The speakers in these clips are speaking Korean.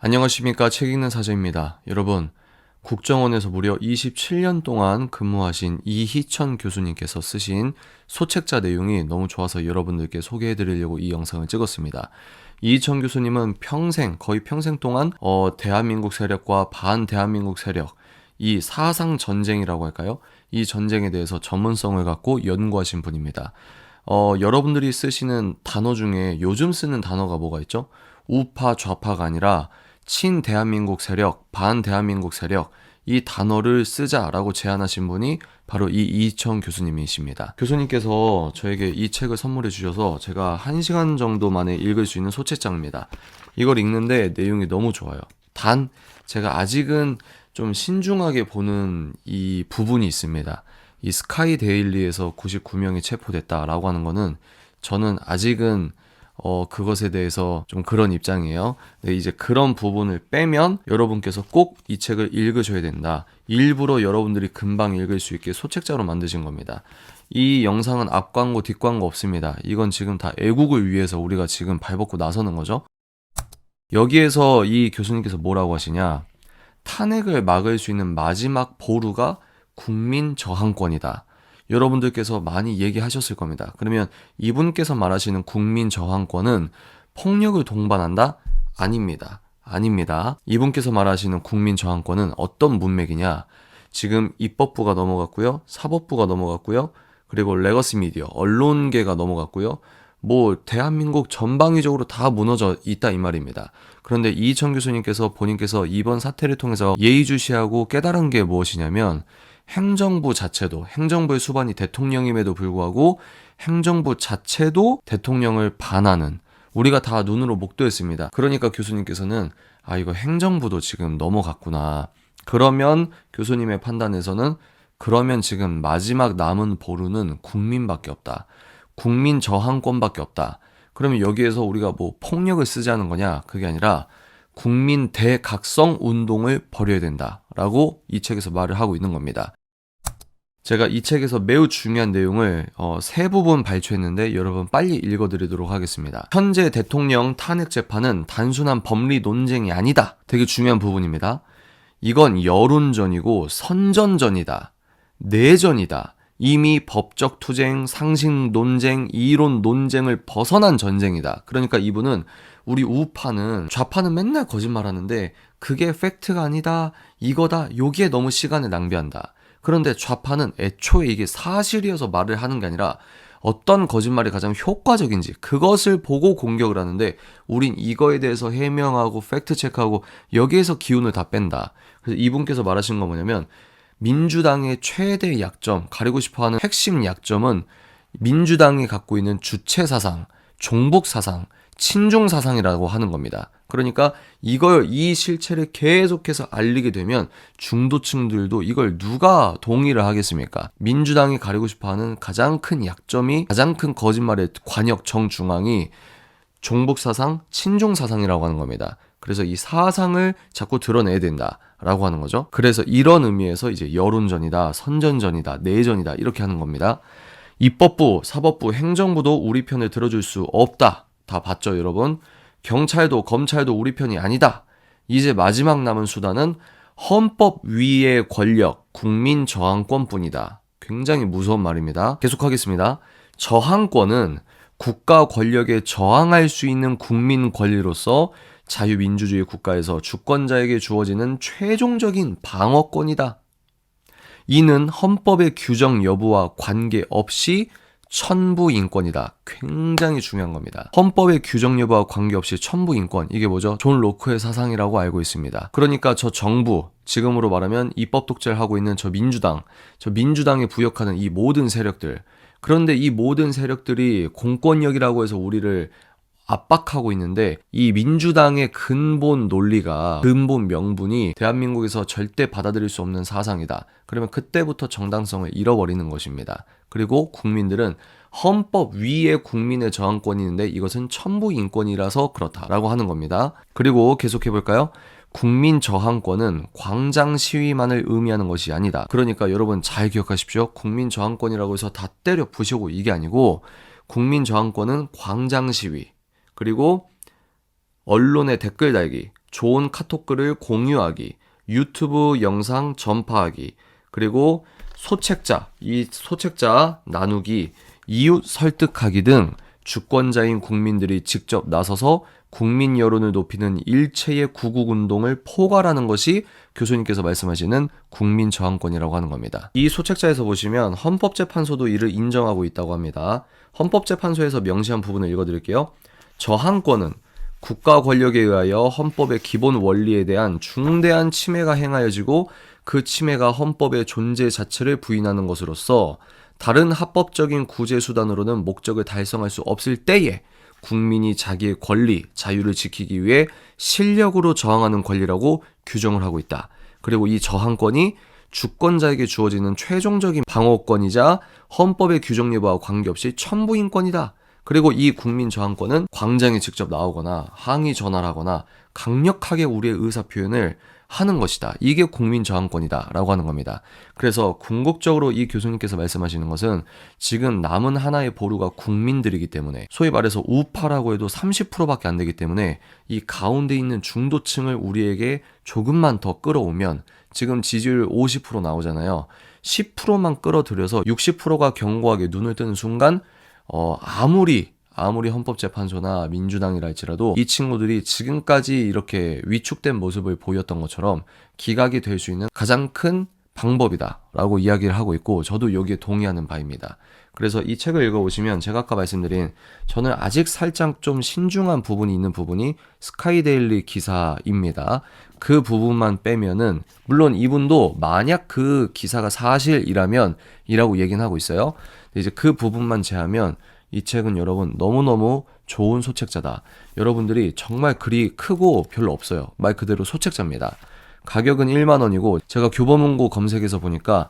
안녕하십니까. 책 읽는 사자입니다. 여러분, 국정원에서 무려 27년 동안 근무하신 이희천 교수님께서 쓰신 소책자 내용이 너무 좋아서 여러분들께 소개해드리려고 이 영상을 찍었습니다. 이희천 교수님은 거의 평생 동안 대한민국 세력과 반대한민국 세력, 이 사상 전쟁이라고 할까요? 이 전쟁에 대해서 전문성을 갖고 연구하신 분입니다. 여러분들이 쓰시는 단어 중에 요즘 쓰는 단어가 뭐가 있죠? 우파, 좌파가 아니라 친대한민국 세력, 반대한민국 세력, 이 단어를 쓰자라고 제안하신 분이 바로 이 이희천 교수님이십니다. 교수님께서 저에게 이 책을 선물해 주셔서 제가 1시간 정도 만에 읽을 수 있는 소책자입니다. 이걸 읽는데 내용이 너무 좋아요. 단 제가 아직은 좀 신중하게 보는 이 부분이 있습니다. 이 스카이 데일리에서 99명이 체포됐다라고 하는 거는 저는 아직은 그것에 대해서 좀 그런 입장이에요. 근데 이제 그런 부분을 빼면 여러분께서 꼭 이 책을 읽으셔야 된다. 일부러 여러분들이 금방 읽을 수 있게 소책자로 만드신 겁니다. 이 영상은 앞광고, 뒷광고 없습니다. 이건 지금 다 애국을 위해서 우리가 지금 발벗고 나서는 거죠. 여기에서 이 교수님께서 뭐라고 하시냐? 탄핵을 막을 수 있는 마지막 보루가 국민 저항권이다. 여러분들께서 많이 얘기하셨을 겁니다. 그러면 이분께서 말하시는 국민 저항권은 폭력을 동반한다? 아닙니다. 이분께서 말하시는 국민 저항권은 어떤 문맥이냐? 지금 입법부가 넘어갔고요. 사법부가 넘어갔고요. 그리고 레거시 미디어, 언론계가 넘어갔고요. 대한민국 전방위적으로 다 무너져 있다 이 말입니다. 그런데 이희천 교수님께서 본인께서 이번 사태를 통해서 예의주시하고 깨달은 게 무엇이냐면 행정부 자체도, 행정부의 수반이 대통령임에도 불구하고 행정부 자체도 대통령을 반하는, 우리가 다 눈으로 목도했습니다. 그러니까 교수님께서는 이거 행정부도 지금 넘어갔구나. 그러면 교수님의 판단에서는 그러면 지금 마지막 남은 보루는 국민밖에 없다. 국민 저항권밖에 없다. 그러면 여기에서 우리가 폭력을 쓰자는 거냐? 그게 아니라 국민 대각성 운동을 벌여야 된다라고 이 책에서 말을 하고 있는 겁니다. 제가 이 책에서 매우 중요한 내용을 3부분 발췌했는데 여러분 빨리 읽어드리도록 하겠습니다. 현재 대통령 탄핵 재판은 단순한 법리 논쟁이 아니다. 되게 중요한 부분입니다. 이건 여론전이고 선전전이다. 내전이다. 이미 법적 투쟁, 상식 논쟁, 이론 논쟁을 벗어난 전쟁이다. 그러니까 이분은 우리 우파는, 좌파는 맨날 거짓말하는데 그게 팩트가 아니다, 이거다, 여기에 너무 시간을 낭비한다. 그런데 좌파는 애초에 이게 사실이어서 말을 하는 게 아니라 어떤 거짓말이 가장 효과적인지 그것을 보고 공격을 하는데 우린 이거에 대해서 해명하고 팩트체크하고 여기에서 기운을 다 뺀다. 그래서 이분께서 말하신 건 뭐냐면 민주당의 최대 약점, 가리고 싶어하는 핵심 약점은 민주당이 갖고 있는 주체사상, 종북사상, 친중사상이라고 하는 겁니다. 그러니까 이 실체를 계속해서 알리게 되면 중도층들도 이걸 누가 동의를 하겠습니까? 민주당이 가리고 싶어하는 가장 큰 약점이, 가장 큰 거짓말의 관역 정중앙이 종북사상, 친중사상이라고 하는 겁니다. 그래서 이 사상을 자꾸 드러내야 된다라고 하는 거죠. 그래서 이런 의미에서 이제 여론전이다, 선전전이다, 내전이다 이렇게 하는 겁니다. 입법부, 사법부, 행정부도 우리 편을 들어줄 수 없다. 다 봤죠, 여러분? 경찰도 검찰도 우리 편이 아니다. 이제 마지막 남은 수단은 헌법 위의 권력, 국민 저항권뿐이다. 굉장히 무서운 말입니다. 계속하겠습니다. 저항권은 국가 권력에 저항할 수 있는 국민 권리로서 자유민주주의 국가에서 주권자에게 주어지는 최종적인 방어권이다. 이는 헌법의 규정 여부와 관계없이 천부인권이다. 굉장히 중요한 겁니다. 헌법의 규정 여부와 관계없이 천부인권, 이게 뭐죠? 존 로크의 사상이라고 알고 있습니다. 그러니까 저 정부, 지금으로 말하면 입법 독재를 하고 있는 저 민주당에 부역하는 이 모든 세력들, 그런데 이 모든 세력들이 공권력이라고 해서 우리를 압박하고 있는데 이 민주당의 근본 논리가, 근본 명분이 대한민국에서 절대 받아들일 수 없는 사상이다. 그러면 그때부터 정당성을 잃어버리는 것입니다. 그리고 국민들은 헌법 위에 국민의 저항권이 있는데 이것은 천부인권이라서 그렇다라고 하는 겁니다. 그리고 계속해볼까요? 국민 저항권은 광장 시위만을 의미하는 것이 아니다. 그러니까 여러분 잘 기억하십시오. 국민 저항권이라고 해서 다 때려 부시고 이게 아니고, 국민 저항권은 광장 시위, 그리고 언론의 댓글 달기, 좋은 카톡글을 공유하기, 유튜브 영상 전파하기, 그리고 소책자, 이 소책자 나누기, 이웃 설득하기 등 주권자인 국민들이 직접 나서서 국민 여론을 높이는 일체의 구국운동을 포괄하는 것이 교수님께서 말씀하시는 국민 저항권이라고 하는 겁니다. 이 소책자에서 보시면 헌법재판소도 이를 인정하고 있다고 합니다. 헌법재판소에서 명시한 부분을 읽어드릴게요. 저항권은 국가 권력에 의하여 헌법의 기본 원리에 대한 중대한 침해가 행하여지고 그 침해가 헌법의 존재 자체를 부인하는 것으로서 다른 합법적인 구제 수단으로는 목적을 달성할 수 없을 때에 국민이 자기의 권리, 자유를 지키기 위해 실력으로 저항하는 권리라고 규정을 하고 있다. 그리고 이 저항권이 주권자에게 주어지는 최종적인 방어권이자 헌법의 규정 여부와 관계없이 천부인권이다. 그리고 이 국민 저항권은 광장에 직접 나오거나 항의 전화를 하거나 강력하게 우리의 의사표현을 하는 것이다. 이게 국민 저항권이다 라고 하는 겁니다. 그래서 궁극적으로 이 교수님께서 말씀하시는 것은 지금 남은 하나의 보루가 국민들이기 때문에, 소위 말해서 우파라고 해도 30%밖에 안 되기 때문에 이 가운데 있는 중도층을 우리에게 조금만 더 끌어오면, 지금 지지율 50% 나오잖아요. 10%만 끌어들여서 60%가 견고하게 눈을 뜨는 순간 아무리 헌법재판소나 민주당이라 할지라도 이 친구들이 지금까지 이렇게 위축된 모습을 보였던 것처럼 기각이 될 수 있는 가장 큰 방법이다 라고 이야기를 하고 있고, 저도 여기에 동의하는 바입니다. 그래서 이 책을 읽어보시면 제가 아까 말씀드린, 저는 아직 살짝 좀 신중한 부분이 있는 부분이 스카이데일리 기사입니다. 그 부분만 빼면은, 물론 이분도 만약 그 기사가 사실이라면 이라고 얘기는 하고 있어요. 근데 이제 그 부분만 제하면 이 책은 여러분 너무너무 좋은 소책자다. 여러분들이 정말 글이 크고 별로 없어요. 말 그대로 소책자입니다. 가격은 1만 원이고 제가 교보문고 검색해서 보니까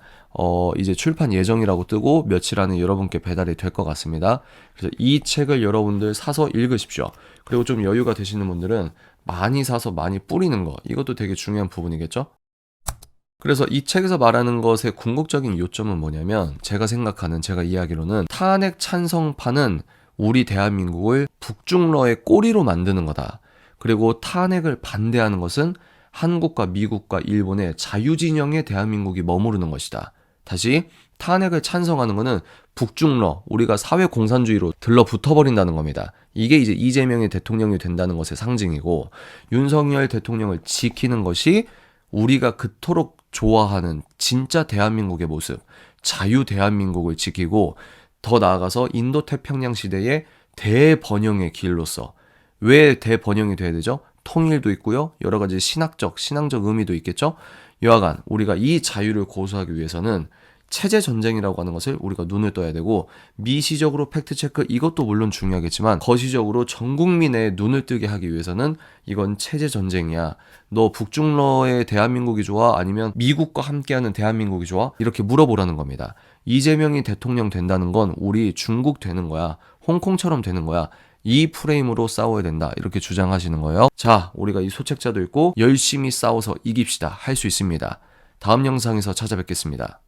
이제 출판 예정이라고 뜨고 며칠 안에 여러분께 배달이 될 것 같습니다. 그래서 이 책을 여러분들 사서 읽으십시오. 그리고 좀 여유가 되시는 분들은 많이 사서 많이 뿌리는 거, 이것도 되게 중요한 부분이겠죠? 그래서 이 책에서 말하는 것의 궁극적인 요점은 뭐냐면, 제가 이해하기로는 탄핵 찬성파는 우리 대한민국을 북중러의 꼬리로 만드는 거다. 그리고 탄핵을 반대하는 것은 한국과 미국과 일본의 자유진영의 대한민국이 머무르는 것이다. 다시, 탄핵을 찬성하는 것은 북중러, 우리가 사회공산주의로 들러붙어버린다는 겁니다. 이게 이제 이재명이 대통령이 된다는 것의 상징이고, 윤석열 대통령을 지키는 것이 우리가 그토록 좋아하는 진짜 대한민국의 모습, 자유 대한민국을 지키고, 더 나아가서 인도태평양 시대의 대번영의 길로서, 왜 대번영이 돼야 되죠? 통일도 있고요, 여러 가지 신앙적 의미도 있겠죠. 여하간 우리가 이 자유를 고수하기 위해서는 체제 전쟁이라고 하는 것을 우리가 눈을 떠야 되고, 미시적으로 팩트체크 이것도 물론 중요하겠지만 거시적으로 전 국민의 눈을 뜨게 하기 위해서는 이건 체제 전쟁이야. 너 북중러의 대한민국이 좋아? 아니면 미국과 함께하는 대한민국이 좋아? 이렇게 물어보라는 겁니다. 이재명이 대통령 된다는 건 우리 중국 되는 거야. 홍콩처럼 되는 거야. 이 프레임으로 싸워야 된다. 이렇게 주장하시는 거예요. 자, 우리가 이 소책자도 있고 열심히 싸워서 이깁시다. 할 수 있습니다. 다음 영상에서 찾아뵙겠습니다.